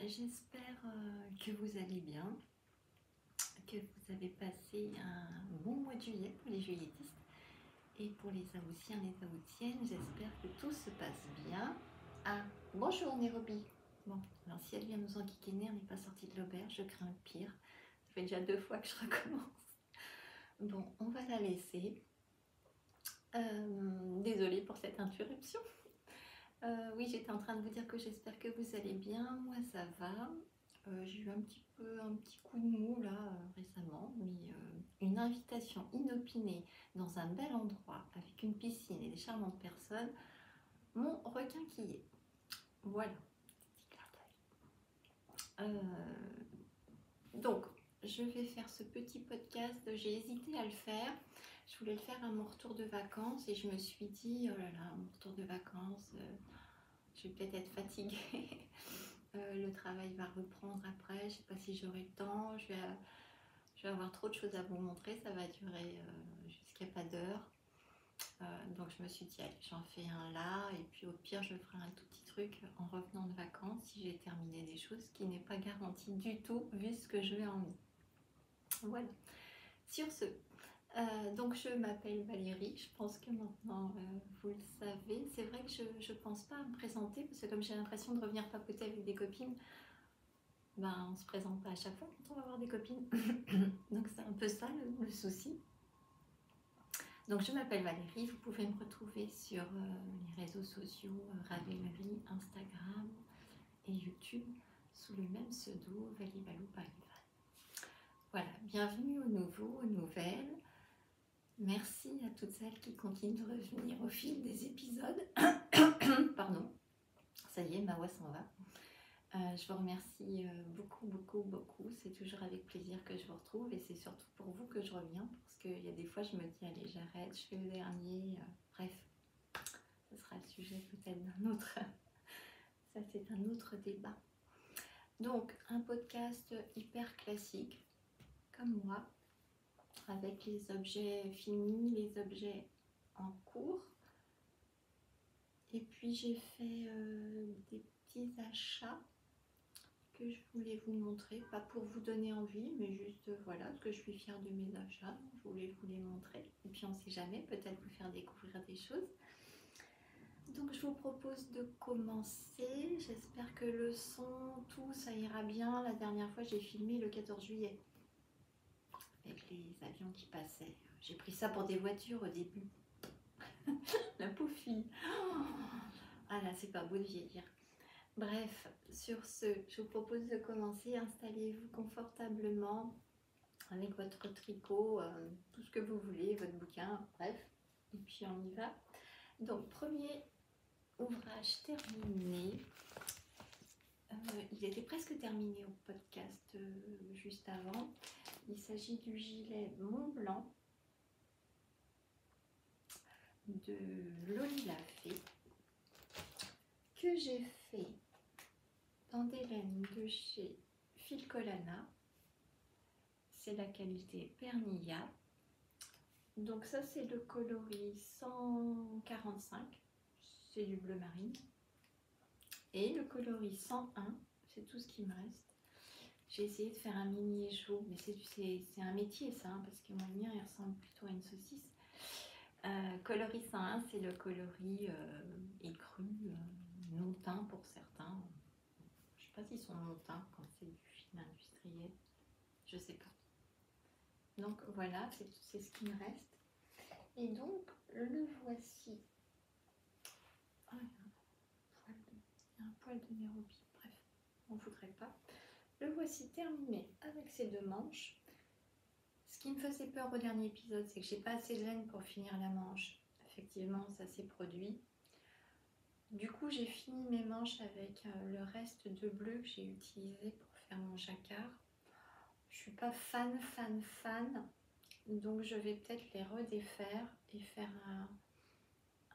J'espère que vous allez bien, que vous avez passé un bon mois de juillet pour les juilletistes et pour les Haussiens, les Haussiennes. J'espère que tout se passe bien. Ah, bonjour Nairobi. Bon, alors si elle vient nous enquiquiner, elle n'est pas sortie de l'auberge, je crains le pire. Ça fait déjà 2 fois que je recommence. Bon, on va la laisser. Désolée pour cette interruption. Oui, j'étais en train de vous dire que j'espère que vous allez bien. Moi, ça va. J'ai eu un petit coup de mou là récemment, mais une invitation inopinée dans un bel endroit avec une piscine et des charmantes personnes m'ont requinquillée. Voilà. Donc, je vais faire ce petit podcast. J'ai hésité à le faire. Je voulais le faire à mon retour de vacances et je me suis dit, oh là là, mon retour de vacances, je vais peut-être être fatiguée. Le travail va reprendre après. Je ne sais pas si j'aurai le temps. Je vais avoir trop de choses à vous montrer. Ça va durer jusqu'à pas d'heure. Donc je me suis dit, allez, j'en fais un là. Et puis au pire, je ferai un tout petit truc en revenant de vacances si j'ai terminé des choses, ce qui n'est pas garanti du tout vu ce que je vais emmener. Voilà. Sur ce, donc je m'appelle Valérie, je pense que maintenant vous le savez. C'est vrai que je pense pas à me présenter parce que comme j'ai l'impression de revenir papoter avec des copines, ben on se présente pas à chaque fois quand on va voir des copines. Donc c'est un peu ça le souci. Donc je m'appelle Valérie, vous pouvez me retrouver sur les réseaux sociaux Ravelry, Instagram et YouTube sous le même pseudo Valivalou Parival. Voilà, bienvenue aux nouveaux, aux nouvelles. Merci à toutes celles qui continuent de revenir au fil des épisodes. Pardon, ça y est, ma voix s'en va. Je vous remercie beaucoup. C'est toujours avec plaisir que je vous retrouve et c'est surtout pour vous que je reviens parce qu'il y a des fois je me dis allez j'arrête, je fais le dernier. Bref, ce sera le sujet peut-être d'un autre. Ça c'est un autre débat. Donc un podcast hyper classique comme moi, avec les objets finis, les objets en cours. Et puis j'ai fait des petits achats que je voulais vous montrer, pas pour vous donner envie, mais juste voilà, parce que je suis fière de mes achats, je voulais vous les montrer. Et puis on ne sait jamais, peut-être vous faire découvrir des choses. Donc je vous propose de commencer. J'espère que le son, tout, ça ira bien. La dernière fois, j'ai filmé le 14 juillet avec les avions qui passaient. J'ai pris ça pour des voitures au début. La pauvre fille. Ah là, c'est pas beau de vieillir. Bref, sur ce, je vous propose de commencer. Installez-vous confortablement avec votre tricot, tout ce que vous voulez, votre bouquin, bref. Et puis on y va. Donc, premier ouvrage terminé. Il était presque terminé au podcast juste avant. Il s'agit du gilet Mont Blanc de Loli Lafay que j'ai fait dans des laines de chez Filcolana. C'est la qualité Pernilla. Donc ça c'est le coloris 145, c'est du bleu marine. Et le coloris 101, c'est tout ce qui me reste. J'ai essayé de faire un mini échaud, mais c'est un métier ça, hein, parce que moi le mien il ressemble plutôt à une saucisse. Coloris 101, c'est le coloris écru, non teint pour certains. Je sais pas s'ils sont non teints quand c'est du fil industriel, je sais pas. Donc voilà, c'est ce qui me reste. Et donc, le voici. Ah, il y a un poil de Nairobi. Bref, on ne voudrait pas. Le voici terminé avec ces 2 manches. Ce qui me faisait peur au dernier épisode, c'est que j'ai pas assez de laine pour finir la manche. Effectivement, ça s'est produit. Du coup, j'ai fini mes manches avec le reste de bleu que j'ai utilisé pour faire mon jacquard. Je suis pas fan. Donc je vais peut-être les redéfaire et faire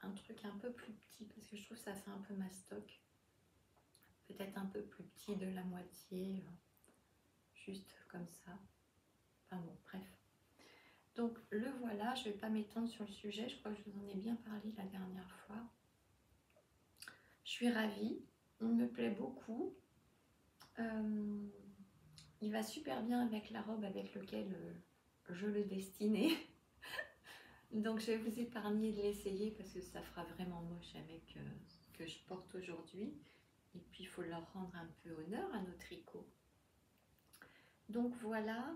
un truc un peu plus petit parce que je trouve que ça fait un peu mastoc. Peut-être un peu plus petit de la moitié, juste comme ça. Enfin bon, bref. Donc le voilà, je ne vais pas m'étendre sur le sujet, je crois que je vous en ai bien parlé la dernière fois. Je suis ravie, il me plaît beaucoup. Il va super bien avec la robe avec laquelle je le destinais. Donc je vais vous épargner de l'essayer parce que ça fera vraiment moche avec ce que je porte aujourd'hui. Et puis il faut leur rendre un peu honneur à nos tricots. Donc voilà.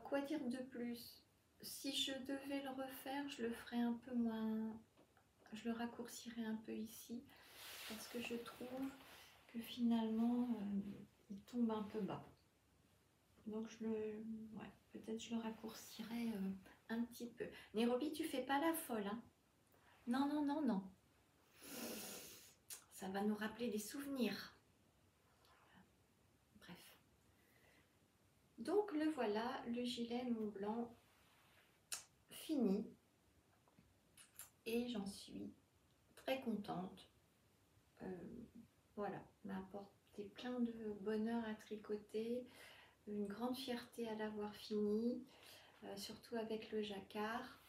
Quoi dire de plus? Si je devais le refaire, je le ferais un peu moins... Je le raccourcirais un peu ici. Parce que je trouve que finalement, il tombe un peu bas. Donc ouais, peut-être je le raccourcirais un petit peu. Nairobi, tu fais pas la folle, hein? Non, non, non, non. Ça va nous rappeler des souvenirs. Bref. Donc le voilà, le gilet Mont Blanc fini. Et j'en suis très contente. Voilà, m'a apporté plein de bonheur à tricoter, une grande fierté à l'avoir fini, surtout avec le jacquard.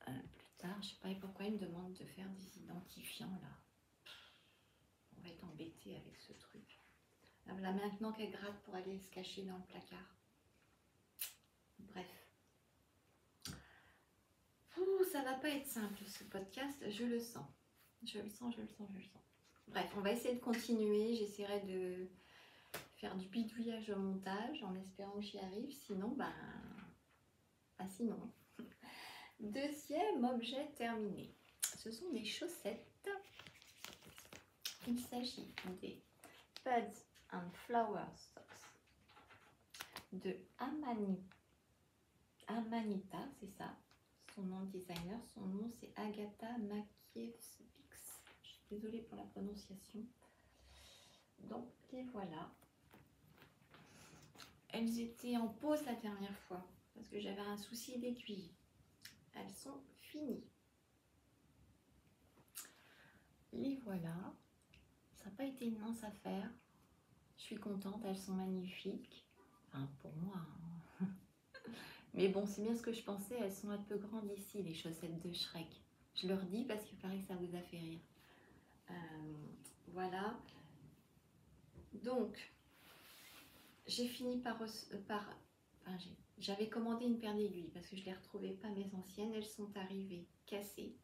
Plus tard, je sais pas pourquoi ils me demandent de faire des identifiants là. On va être embêté avec ce truc. Là maintenant qu'elle gratte pour aller se cacher dans le placard. Bref. Ouh, ça va pas être simple ce podcast, je le sens. Je le sens. Bref, on va essayer de continuer. J'essaierai de faire du bidouillage au montage en espérant que j'y arrive. Sinon, sinon. Deuxième objet terminé. Ce sont des chaussettes. Il s'agit des Buds and Flower Socks de Amanita, c'est ça. Son nom de designer, son nom c'est Agatha Makiewicz. Je suis désolée pour la prononciation. Donc les voilà. Elles étaient en pause la dernière fois parce que j'avais un souci d'aiguille. Elles sont finies. Les voilà. Ça n'a pas été une mince affaire. Je suis contente, elles sont magnifiques. Enfin, pour moi. Hein. Mais bon, c'est bien ce que je pensais. Elles sont un peu grandes ici, les chaussettes de Shrek. Je leur dis parce qu'il paraît que ça vous a fait rire. Voilà. Donc, j'ai fini j'avais commandé une paire d'aiguilles parce que je ne les retrouvais pas, mes anciennes. Elles sont arrivées cassées.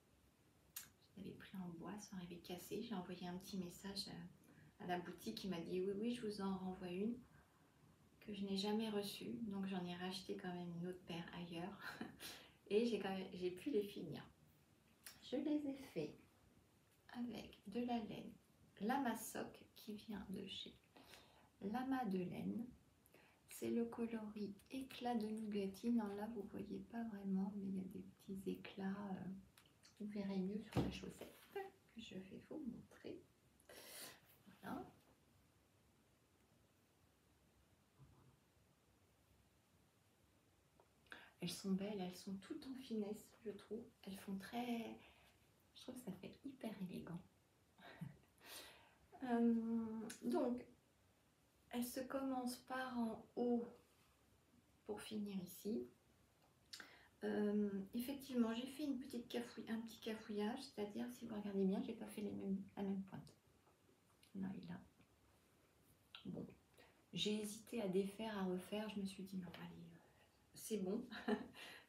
Je les avais pris en bois, elles sont arrivées cassées. J'ai envoyé un petit message à la boutique qui m'a dit oui, je vous en renvoie une que je n'ai jamais reçue. Donc, j'en ai racheté quand même une autre paire ailleurs. Et j'ai pu les finir. Je les ai fait avec de la laine Lama Sock qui vient de chez Lama de laine. C'est le coloris éclat de Nougatti. Non, là vous voyez pas vraiment, mais il y a des petits éclats. Vous verrez mieux sur la chaussette que je vais vous montrer. Voilà. Elles sont belles, elles sont toutes en finesse, je trouve. Elles font très... Je trouve que ça fait hyper élégant. Donc, elle se commence par en haut pour finir ici. Effectivement, j'ai fait un petit cafouillage, c'est-à-dire, si vous regardez bien, j'ai pas fait la même pointe. Là et là. Bon, j'ai hésité à défaire, à refaire. Je me suis dit non, allez, c'est bon,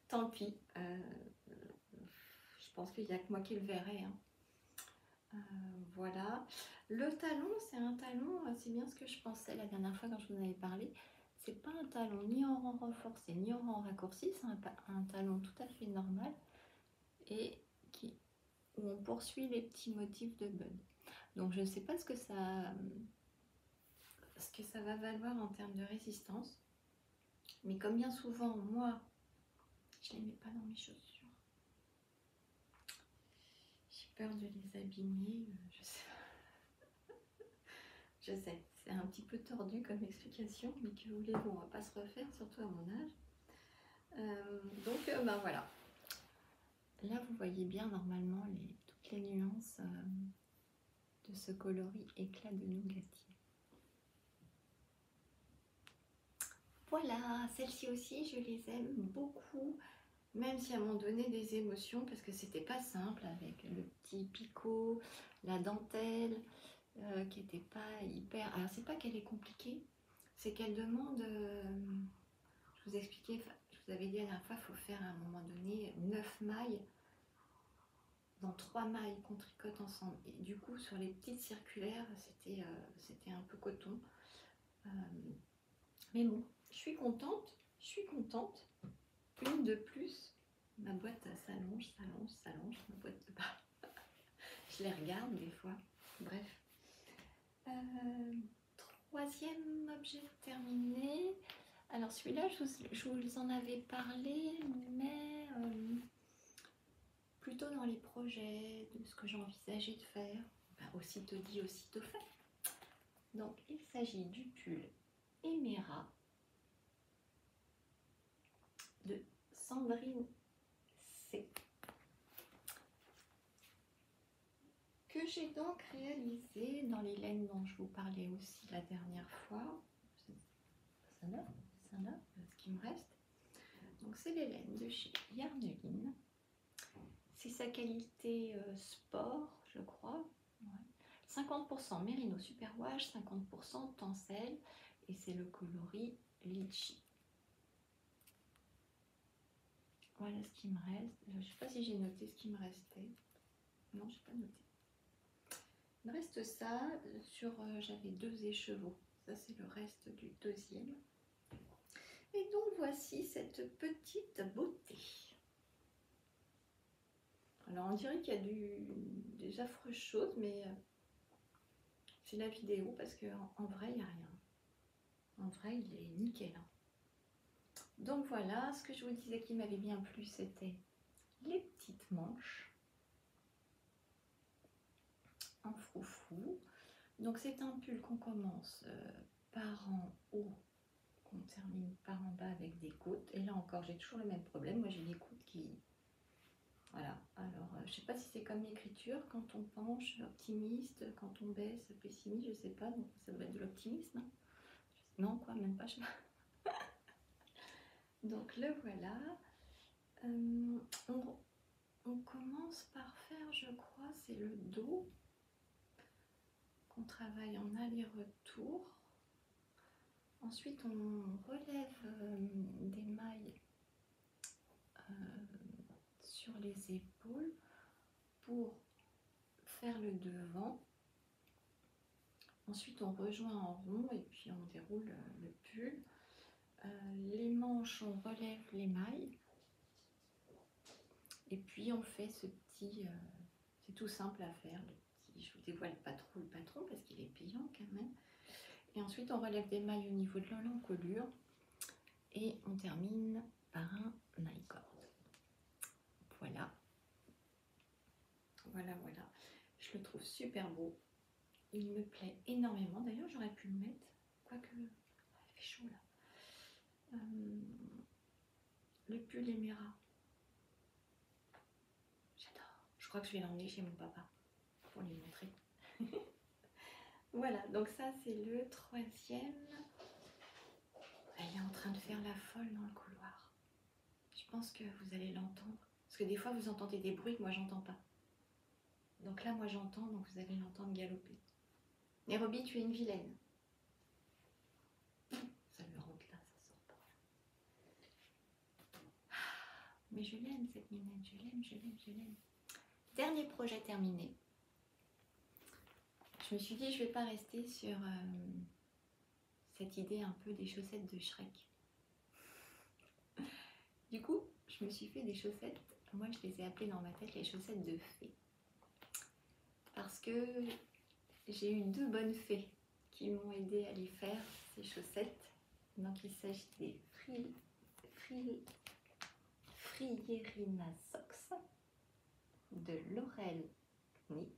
tant pis. Je pense qu'il n'y a que moi qui le verrai. Hein. Voilà. Le talon, c'est un talon, c'est bien ce que je pensais la dernière fois quand je vous en avais parlé. C'est pas un talon ni en rang renforcé ni en rang raccourci, c'est un talon tout à fait normal et où on poursuit les petits motifs de bud. Donc je ne sais pas ce que ça va valoir en termes de résistance, mais comme bien souvent, moi, je ne les mets pas dans mes chaussures. J'ai peur de les abîmer, je sais. Je sais, c'est un petit peu tordu comme explication, mais que voulez-vous, on ne va pas se refaire, surtout à mon âge. Donc, voilà. Là, vous voyez bien normalement toutes les nuances de ce coloris éclat de Nougatti. Voilà, celles-ci aussi, je les aime beaucoup, même si elles m'ont donné des émotions, parce que c'était pas simple avec le petit picot, la dentelle. qui n'était pas hyper... Alors c'est pas qu'elle est compliquée, c'est qu'elle demande... je vous expliquais, je vous avais dit la dernière fois, il faut faire à un moment donné 9 mailles. Dans 3 mailles qu'on tricote ensemble. Et du coup, sur les petites circulaires, c'était un peu coton. Mais bon, je suis contente. Je suis contente. Une de plus. Ma boîte s'allonge, s'allonge, s'allonge. Ma boîte de bas. Je les regarde des fois. Bref. Troisième objet terminé. Alors celui-là, je vous en avais parlé, mais plutôt dans les projets, de ce que j'envisageais de faire. Ben, aussitôt dit, aussitôt fait. Donc il s'agit du pull Emera de Sandrine C, que j'ai donc réalisé dans les laines dont je vous parlais aussi la dernière fois. Ça là, ce qui me reste. Donc c'est les laines de chez Yarneline. C'est sa qualité sport, je crois. Ouais. 50% Mérino Superwash, 50% Tencel, et c'est le coloris Litchi. Voilà ce qui me reste. Je ne sais pas si j'ai noté ce qui me restait. Non, je n'ai pas noté. Il me reste ça. J'avais 2 écheveaux. Ça, c'est le reste du deuxième. Et donc, voici cette petite beauté. Alors, on dirait qu'il y a des affreuses choses, mais c'est la vidéo parce qu'en vrai, il n'y a rien. En vrai, il est nickel. Donc voilà, ce que je vous disais qui m'avait bien plu, c'était les petites manches en froufrou. Donc c'est un pull qu'on commence par en haut, qu'on termine par en bas avec des côtes. Et là encore, j'ai toujours le même problème. Moi, j'ai des côtes qui... Voilà. Alors, je ne sais pas si c'est comme l'écriture, quand on penche, optimiste, quand on baisse, pessimiste, je ne sais pas. Donc ça doit être de l'optimisme. Non, quoi, même pas. Donc le voilà. On commence par faire, je crois, c'est le dos qu'on travaille en aller-retour. Ensuite, on relève des mailles sur les épaules pour faire le devant. Ensuite, on rejoint en rond et puis on déroule le pull. Les manches, on relève les mailles. Et puis, on fait ce petit... c'est tout simple à faire. Je vous dévoile pas trop le patron parce qu'il est payant quand même. Et ensuite, on relève des mailles au niveau de l'encolure. Et on termine par un I-cord. Voilà. Voilà, voilà. Je le trouve super beau. Il me plaît énormément. D'ailleurs, j'aurais pu le mettre. Quoique, il fait chaud là. Le pull Emera. J'adore. Je crois que je vais l'emmener chez mon papa pour lui montrer. Voilà, donc ça c'est le troisième. Elle est en train de faire la folle dans le couloir. Je pense que vous allez l'entendre. Parce que des fois vous entendez des bruits que moi j'entends pas. Donc là moi j'entends, donc vous allez l'entendre galoper. Nairobi, tu es une vilaine. Ça me rentre là, ça sort pas. Mais je l'aime cette minette, je l'aime, je l'aime, je l'aime. Dernier projet terminé. Je me suis dit je vais pas rester sur cette idée un peu des chaussettes de Shrek. Du coup, je me suis fait des chaussettes. Moi, je les ai appelées dans ma tête les chaussettes de fées. Parce que j'ai eu 2 bonnes fées qui m'ont aidé à les faire, ces chaussettes. Donc, il s'agit des Frierina Socks de Laurel Knit.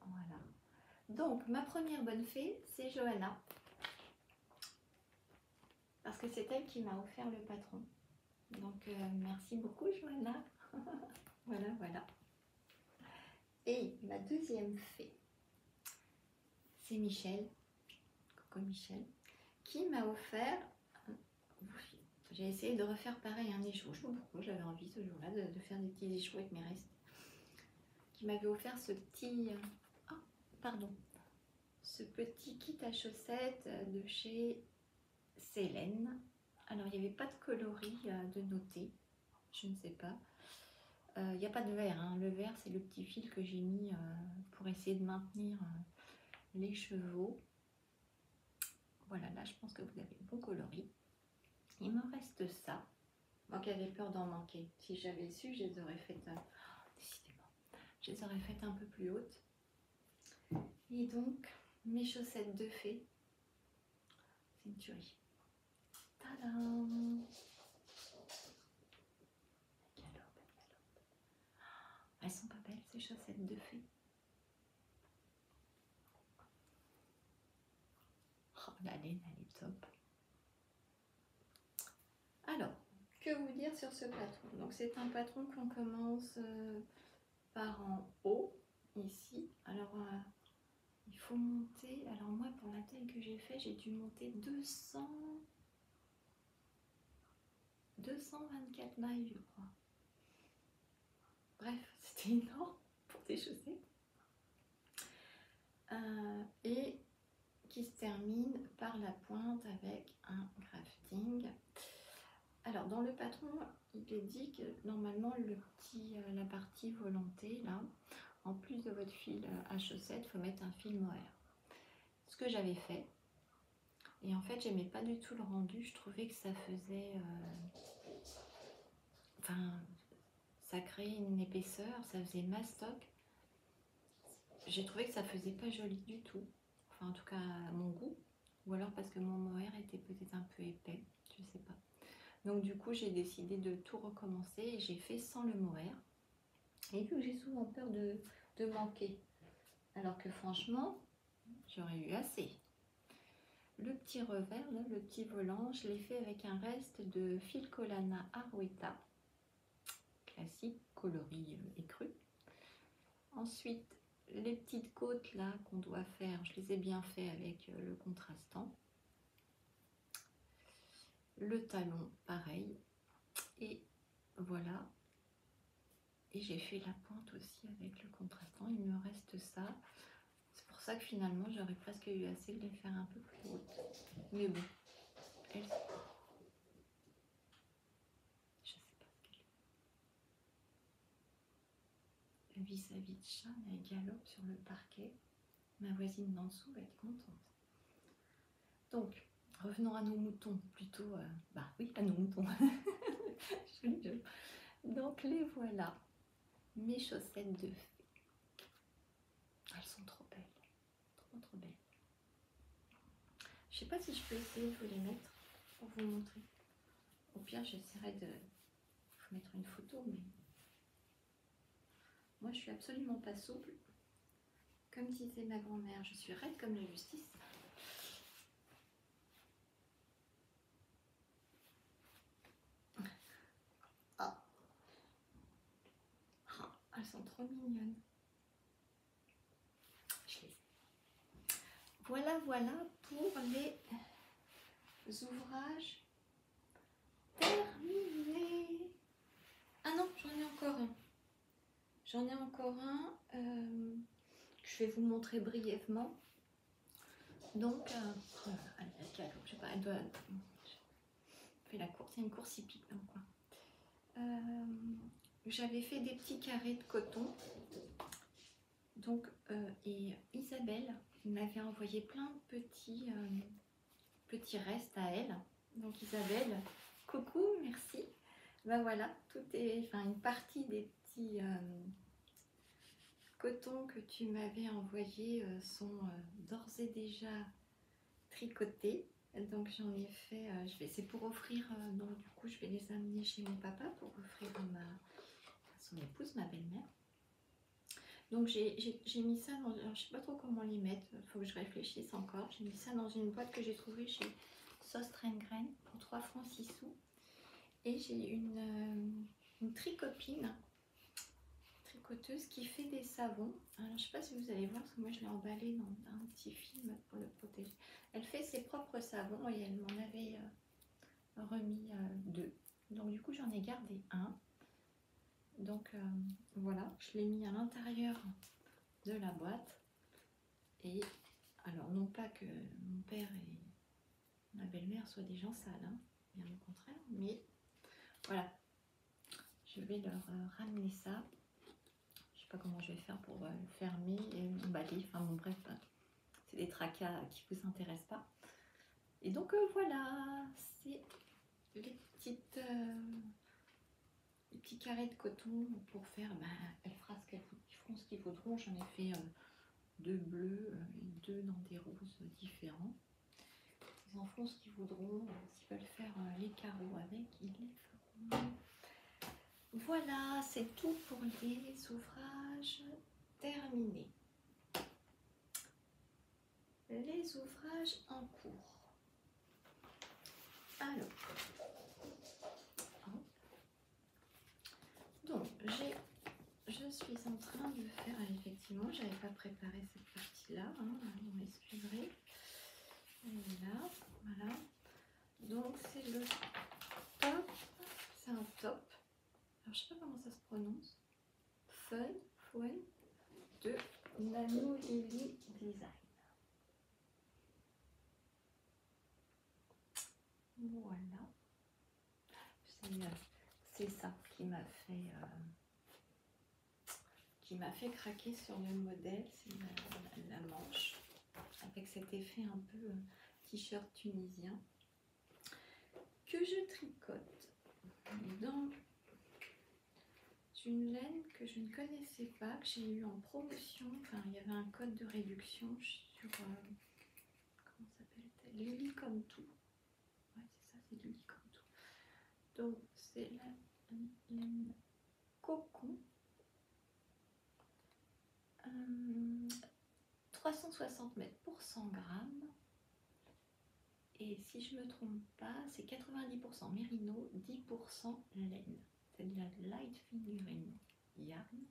Voilà. Donc, ma première bonne fée, c'est Johanna. Parce que c'est elle qui m'a offert le patron. Donc, merci beaucoup, Johanna. Voilà, voilà. Et ma deuxième fée, c'est Michel, Coco Michel, qui m'a offert... J'ai essayé de refaire pareil un écheveau. Je sais pas pourquoi j'avais envie ce jour-là de faire des petits échevaux avec mes restes. Qui m'avait offert ce petit... Oh, pardon, ce petit kit à chaussettes de chez Célène. Alors il n'y avait pas de coloris de noter, je ne sais pas. Il n'y a pas de vert, hein. Le vert c'est le petit fil que j'ai mis pour essayer de maintenir les chevaux. Voilà, là je pense que vous avez le bon coloris. Il me reste ça. Moi qui avais peur d'en manquer. Si j'avais su, je les aurais faites, décidément, je les aurais faites un peu plus hautes. Et donc, mes chaussettes de fée, c'est une tuerie. Tadam! Elles sont pas belles ces chaussettes de fée. Oh, la laine, elle est top. Alors, que vous dire sur ce patron? Donc c'est un patron qu'on commence par en haut, ici. Alors, il faut monter. Alors moi, pour la taille que j'ai fait, j'ai dû monter 224 mailles, je crois. Bref, c'était énorme pour des chaussettes. Et qui se termine par la pointe avec un crafting. Alors dans le patron, il est dit que normalement la partie volantée, là, en plus de votre fil à chaussettes, il faut mettre un fil mohair. Ce que j'avais fait. Et en fait, j'aimais pas du tout le rendu. Je trouvais que ça faisait... ça créait une épaisseur, ça faisait mastoc. J'ai trouvé que ça faisait pas joli du tout. Enfin, en tout cas, à mon goût. Ou alors parce que mon mohair était peut-être un peu épais. Je sais pas. Donc du coup, j'ai décidé de tout recommencer et j'ai fait sans le mohair. Et vu que j'ai souvent peur de manquer, alors que franchement, j'aurais eu assez. Le petit revers, là, le petit volant, je l'ai fait avec un reste de fil Collana Arouetta, classique, coloris écru. Ensuite, les petites côtes là qu'on doit faire, je les ai bien fait avec le contrastant. Le talon, pareil. Et voilà. Et j'ai fait la pointe aussi avec le contrastant. Il me reste ça. C'est pour ça que finalement, j'aurais presque eu assez de les faire un peu plus hautes. Mais bon, elles... Je sais pas ce qu'elle est. Vis-à-vis de chat, mais elle galope sur le parquet. Ma voisine d'en dessous va être contente. Donc, revenons à nos moutons. Plutôt, oui, à nos moutons. Joli jeu. Donc, les voilà. Mes chaussettes de fée. Elles sont trop belles. Trop belles. Je sais pas si je peux essayer de vous les mettre pour vous montrer. Au pire, j'essaierai de vous mettre une photo, mais moi, je suis absolument pas souple. Comme disait ma grand-mère, je suis raide comme la justice. Ah. Elles sont trop mignonnes. Voilà pour les ouvrages terminés. Ah non, j'en ai encore un. J'en ai encore un que je vais vous montrer brièvement. Donc, je sais pas, elle doit... fait la course, c'est une course hippique dans le coin. J'avais fait des petits carrés de coton. Donc, et Isabelle m'avait envoyé plein de petits restes à elle. Donc Isabelle, coucou, merci. Ben voilà, tout est, enfin une partie des petits cotons que tu m'avais envoyés sont d'ores et déjà tricotés. Donc j'en ai fait, c'est pour offrir, donc du coup je vais les amener chez mon papa pour offrir à son épouse, ma belle-mère. Donc j'ai mis ça dans, alors, je sais pas trop comment les mettre, il faut que je réfléchisse encore. J'ai mis ça dans une boîte que j'ai trouvée chez Sauce Train-Grain pour 3 francs 6 sous. Et j'ai une tricopine, tricoteuse qui fait des savons. Alors je sais pas si vous allez voir, parce que moi je l'ai emballé dans un petit film pour le protéger. Elle fait ses propres savons et elle m'en avait remis 2. Donc du coup j'en ai gardé un. Donc voilà, je l'ai mis à l'intérieur de la boîte. Et alors, non pas que mon père et ma belle-mère soient des gens sales, hein, bien au contraire, mais voilà, je vais leur ramener ça. Je sais pas comment je vais faire pour le fermer et emballer. Enfin bon, bref, c'est des tracas qui vous intéressent pas. Et donc voilà, c'est les petits carrés de coton pour faire. Elles feront ce qu'ils voudront. J'en ai fait 2 bleus et 2 dans des roses différents. Ils en feront ce qu'ils voudront. S'ils veulent faire les carreaux avec, ils les feront. Voilà, c'est tout pour les ouvrages terminés. Les ouvrages en cours. Alors, donc je suis en train de faire, effectivement, j'avais pas préparé cette partie-là, hein, vous m'excuserez. Là, voilà. Donc c'est le top, c'est un top. Alors je sais pas comment ça se prononce. Fun de Nano Lily Design. Voilà. C'est ça qui m'a fait craquer sur le modèle, c'est la manche avec cet effet un peu t-shirt tunisien que je tricote dans une laine que je ne connaissais pas, que j'ai eu en promotion. Enfin, il y avait un code de réduction sur comment s'appelle-t-elle, Lily comme tout. Ouais, c'est ça, c'est Lily comme tout. Donc c'est la laine cocon. 360 mètres pour 100 grammes. Et si je ne me trompe pas, c'est 90% mérino, 10% laine. C'est de la light fingering yarn.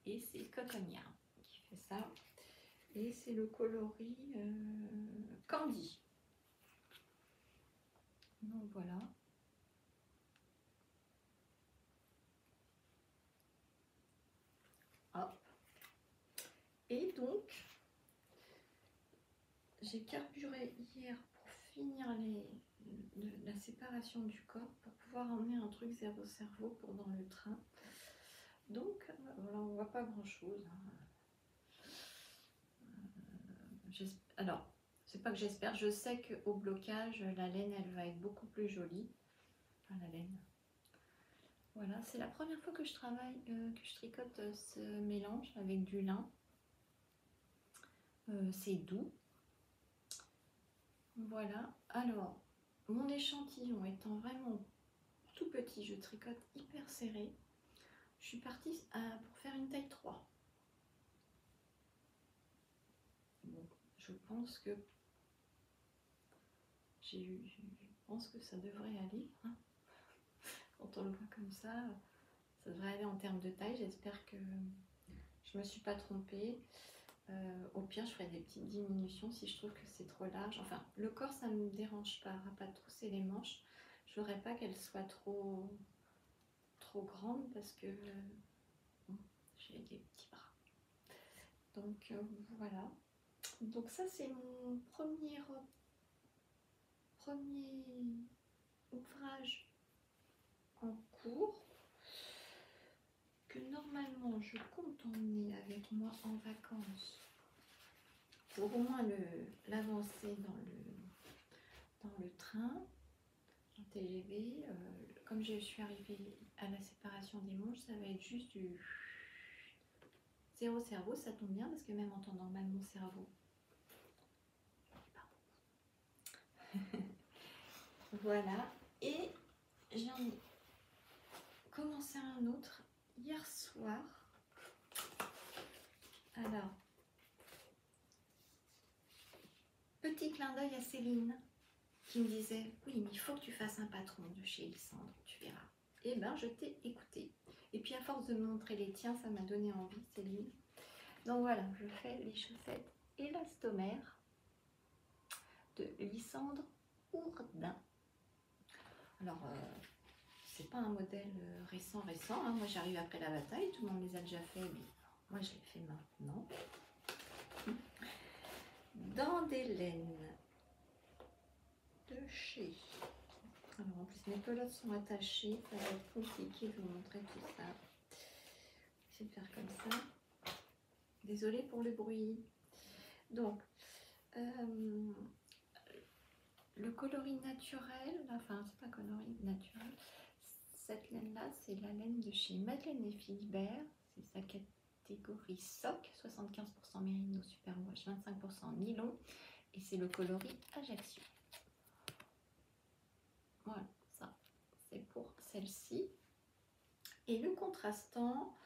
Et c'est Cotton Yarn qui fait ça. Et c'est le coloris Candy. Donc voilà. Hop. Et donc, j'ai carburé hier pour finir la séparation du corps pour pouvoir emmener un truc zéro cerveau pour dans le train. Donc, voilà, on voit pas grand chose. Alors, c'est pas que j'espère, je sais qu'au blocage, la laine, elle va être beaucoup plus jolie. Enfin, la laine. Voilà, c'est la première fois que je travaille, que je tricote ce mélange avec du lin. C'est doux. Voilà, alors, mon échantillon étant vraiment tout petit, je tricote hyper serré. Je suis partie pour faire une taille 3. Bon, je pense que ça devrait aller. Hein. Quand on le voit comme ça devrait aller en termes de taille. J'espère que je me suis pas trompée. Au pire, je ferai des petites diminutions si je trouve que c'est trop large. Enfin, le corps, ça ne me dérange pas. À pas trousser les manches. Je voudrais pas qu'elles soient trop grandes parce que j'ai des petits bras. Donc voilà. Donc ça, c'est mon premier ouvrage en cours que normalement je compte emmener avec moi en vacances pour au moins l'avancer dans le train, en TGV. Comme je suis arrivée à la séparation des manches, ça va être juste du zéro cerveau. Ça tombe bien parce que même en temps normal, mon cerveau, voilà. Et j'en ai commencé un autre hier soir. Alors, petit clin d'œil à Céline qui me disait « Oui, mais il faut que tu fasses un patron de chez Lysandre, tu verras. » Et ben, je t'ai écouté. Et puis, à force de me montrer les tiens, ça m'a donné envie, Céline. Donc voilà, je fais les chaussettes élastomères de Lysandre Ourdin. Alors, c'est pas un modèle récent, hein. Moi, j'arrive après la bataille, tout le monde les a déjà fait, mais moi, je les fais maintenant. dans des laines de chez... Alors en plus mes pelotes sont attachées, ça va être compliqué de vous montrer tout ça. Je vais faire comme ça. Désolée pour le bruit. Donc, le coloris naturel, enfin c'est pas coloris naturel, cette laine-là, c'est la laine de chez Madeleine et Philibert. C'est sa catégorie SOC, 75% mérino superwash, 25% nylon. Et c'est le coloris Ajaccio. Voilà, ça, c'est pour celle-ci. Et le contrastant,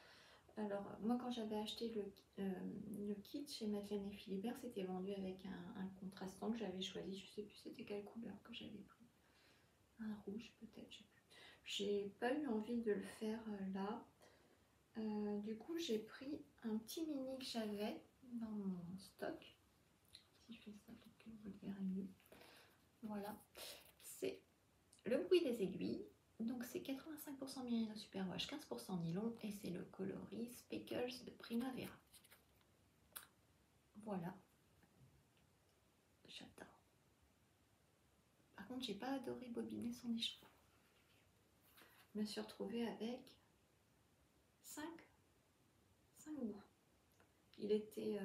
alors moi quand j'avais acheté le kit chez Madeleine et Philibert, c'était vendu avec un contrastant que j'avais choisi. Je sais plus c'était quelle couleur que j'avais pris. Un rouge peut-être, je sais plus. J'ai pas eu envie de le faire là. Du coup j'ai pris un petit mini que j'avais dans mon stock. Si je fais ça pour que vous le verrez mieux. Voilà, c'est le bruit des aiguilles. Donc c'est 85% mérino superwash, 15% nylon et c'est le coloris Speckles de Primavera. Voilà, j'adore. Par contre, j'ai pas adoré bobiner son écharpe. Je me suis retrouvée avec 5 bouts. Il était,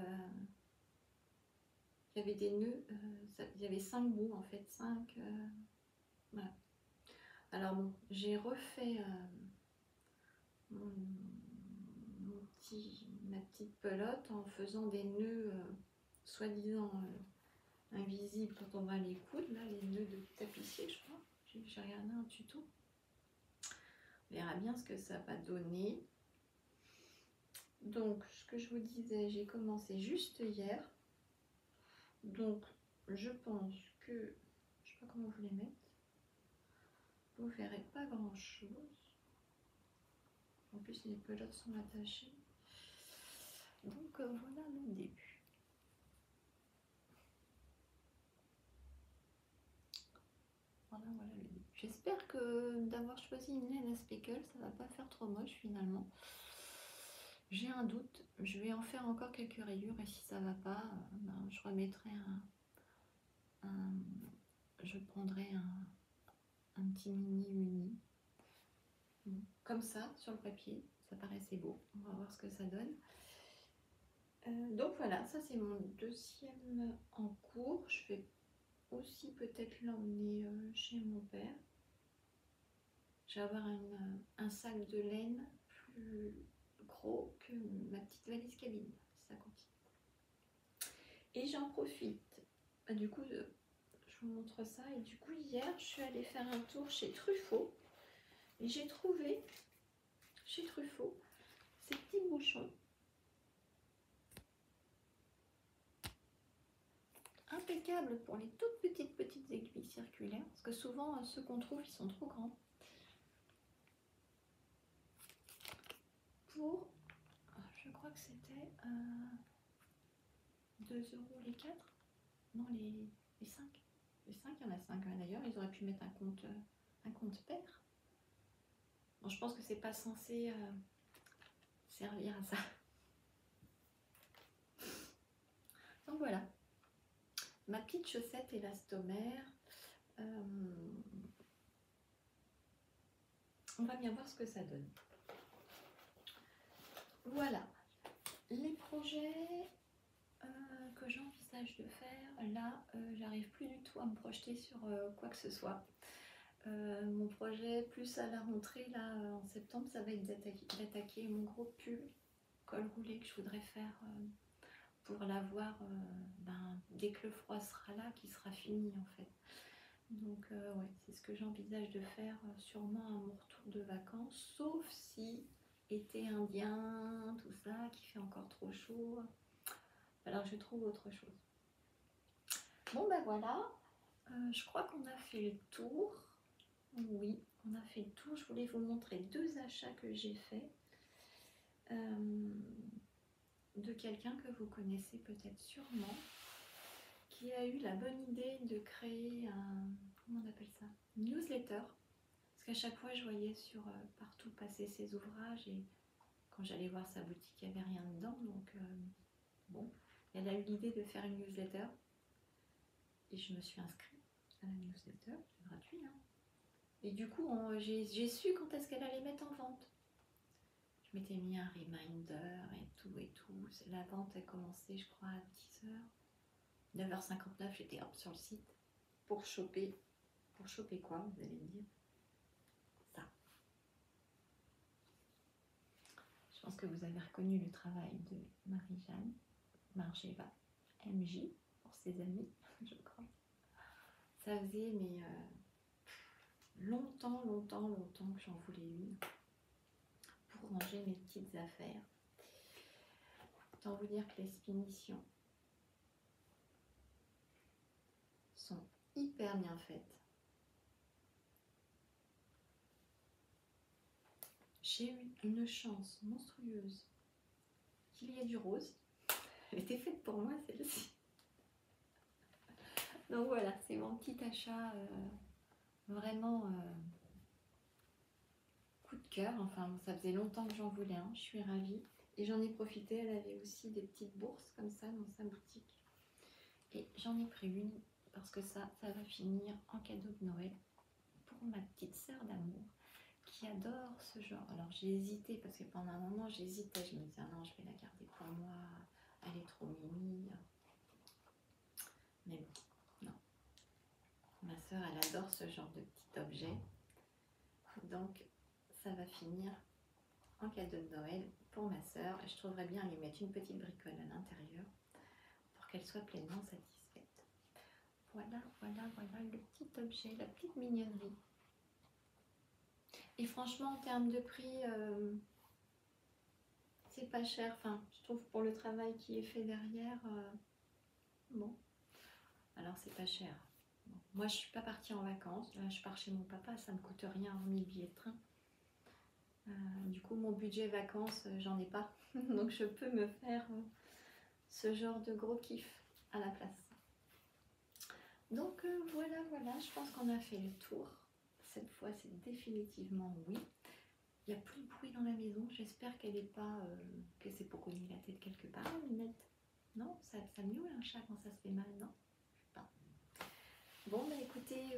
il y avait des nœuds, il y avait 5 bouts en fait, 5. Voilà. Alors bon, j'ai refait ma petite pelote en faisant des nœuds soi-disant invisibles quand on va les coudre, là les nœuds de tapissier je crois, j'ai regardé un tuto, on verra bien ce que ça va donner. Donc ce que je vous disais, j'ai commencé juste hier, donc je pense que, je sais pas comment vous les mettre, vous verrez pas grand chose, en plus les pelotes sont attachées, donc voilà le début. Voilà le début. J'espère que d'avoir choisi une laine à speckle, ça va pas faire trop moche finalement. J'ai un doute, je vais en faire encore quelques rayures et si ça va pas, ben, je remettrai je prendrai un petit mini uni. Bon, comme ça, sur le papier, ça paraissait beau. On va voir ce que ça donne. Donc voilà, ça c'est mon deuxième en cours. Je vais aussi peut-être l'emmener chez mon père. Je vais avoir un sac de laine plus gros que ma petite valise cabine, si ça continue. Et j'en profite. Du coup, je vous montre ça. Et du coup, hier, je suis allée faire un tour chez Truffaut. Et j'ai trouvé chez Truffaut ces petits bouchons. Impeccables pour les toutes petites aiguilles circulaires. Parce que souvent, ceux qu'on trouve, ils sont trop grands. Pour, je crois que c'était 2 € les 4. Non, les 5. Les 5, il y en a 5 d'ailleurs. Ils auraient pu mettre un compte pair. Bon, je pense que c'est pas censé servir à ça. Donc voilà. Ma petite chaussette élastomère. On va bien voir ce que ça donne. Voilà. Les projets que j'envisage de faire, là, j'arrive plus du tout à me projeter sur quoi que ce soit. Mon projet, plus à la rentrée, là, en septembre, ça va être d'attaquer mon gros pull col roulé que je voudrais faire pour l'avoir dès que le froid sera là, qui sera fini en fait. Donc ouais, c'est ce que j'envisage de faire sûrement à mon retour de vacances, sauf si été indien, tout ça, qui fait encore trop chaud. Alors je trouve autre chose. Bon ben voilà, je crois qu'on a fait le tour. Oui, on a fait le tour. Je voulais vous montrer 2 achats que j'ai faits de quelqu'un que vous connaissez peut-être sûrement, qui a eu la bonne idée de créer comment on appelle ça, une newsletter. Parce qu'à chaque fois, je voyais partout passer ses ouvrages et quand j'allais voir sa boutique, il n'y avait rien dedans. Donc bon, Elle a eu l'idée de faire une newsletter et je me suis inscrite à la newsletter, c'est gratuit. Hein. Et du coup, j'ai su quand est-ce qu'elle allait mettre en vente. Je m'étais mis un reminder et tout et tout. La vente a commencé, je crois, à 10h. 9h59, j'étais hop sur le site pour choper. Pour choper quoi, vous allez me dire? Ça. Je pense que vous avez reconnu le travail de Marie-Jeanne Margeva, MJ, pour ses amis, je crois. Ça faisait longtemps que j'en voulais une pour ranger mes petites affaires. Autant vous dire que les finitions sont hyper bien faites. J'ai eu une chance monstrueuse qu'il y ait du rose. Elle était faite pour moi, celle-ci. Donc voilà, c'est mon petit achat vraiment coup de cœur. Enfin, ça faisait longtemps que j'en voulais un. Je suis ravie. Et j'en ai profité. Elle avait aussi des petites bourses comme ça dans sa boutique. Et j'en ai pris une parce que ça va finir en cadeau de Noël pour ma petite sœur d'amour qui adore ce genre. Alors j'ai hésité parce que pendant un moment j'hésitais. Je me disais non, je vais la garder pour moi. Elle est trop mimi. Mais bon, non. Ma sœur, elle adore ce genre de petit objet. Donc ça va finir en cadeau de Noël pour ma sœur. Je trouverais bien lui mettre une petite bricole à l'intérieur pour qu'elle soit pleinement satisfaite. Voilà le petit objet, la petite mignonnerie. Et franchement, en termes de prix, c'est pas cher. Enfin, je trouve pour le travail qui est fait derrière, bon. Alors, c'est pas cher. Bon. Moi, je suis pas partie en vacances. Là, je pars chez mon papa, ça me coûte rien hormis le billet de train. Du coup, mon budget vacances, j'en ai pas. Donc, je peux me faire ce genre de gros kiff à la place. Donc, voilà, je pense qu'on a fait le tour. Cette fois, c'est définitivement oui. Il n'y a plus de bruit dans la maison. J'espère qu'elle n'est pas... que c'est pour cogner la tête quelque part, la minette. Non, ça miaule un chat quand ça se fait mal, non? Pas. Bon, bah écoutez,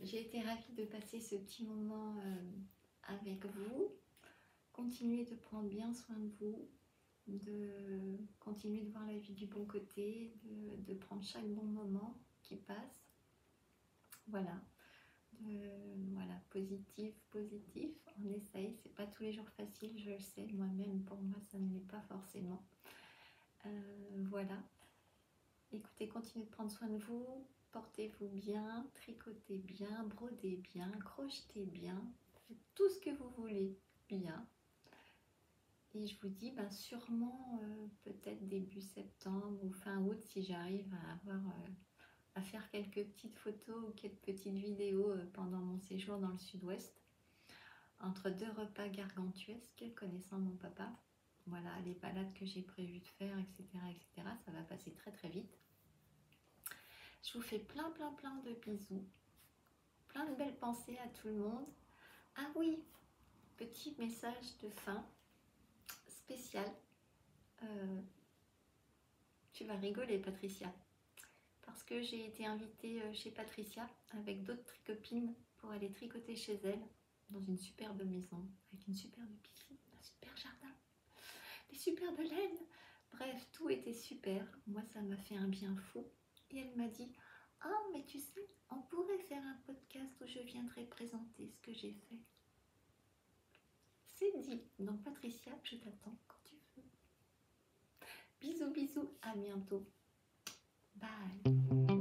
j'ai été ravie de passer ce petit moment avec vous. Continuez de prendre bien soin de vous, de continuer de voir la vie du bon côté, de prendre chaque bon moment qui passe. Voilà. Voilà, positif, on essaye, c'est pas tous les jours facile, je le sais, moi-même, pour moi, ça ne l'est pas forcément. Voilà, écoutez, continuez de prendre soin de vous, portez-vous bien, tricotez bien, brodez bien, crochetez bien, faites tout ce que vous voulez bien. Et je vous dis, sûrement, peut-être début septembre ou fin août, si j'arrive à avoir... à faire quelques petites photos ou quelques petites vidéos pendant mon séjour dans le sud-ouest, entre deux repas gargantuesques, connaissant mon papa. Voilà, les balades que j'ai prévu de faire, etc., etc. Ça va passer très très vite. Je vous fais plein de bisous, plein de belles pensées à tout le monde. Ah oui, petit message de fin spécial. Tu vas rigoler, Patricia. Parce que j'ai été invitée chez Patricia avec d'autres tricopines pour aller tricoter chez elle dans une superbe maison, avec une superbe piscine, un super jardin, des superbes laines. Bref, tout était super. Moi, ça m'a fait un bien fou. Et elle m'a dit, ah, mais tu sais, on pourrait faire un podcast où je viendrai présenter ce que j'ai fait. C'est dit. Donc, Patricia, je t'attends quand tu veux. Bisous, à bientôt. Bye.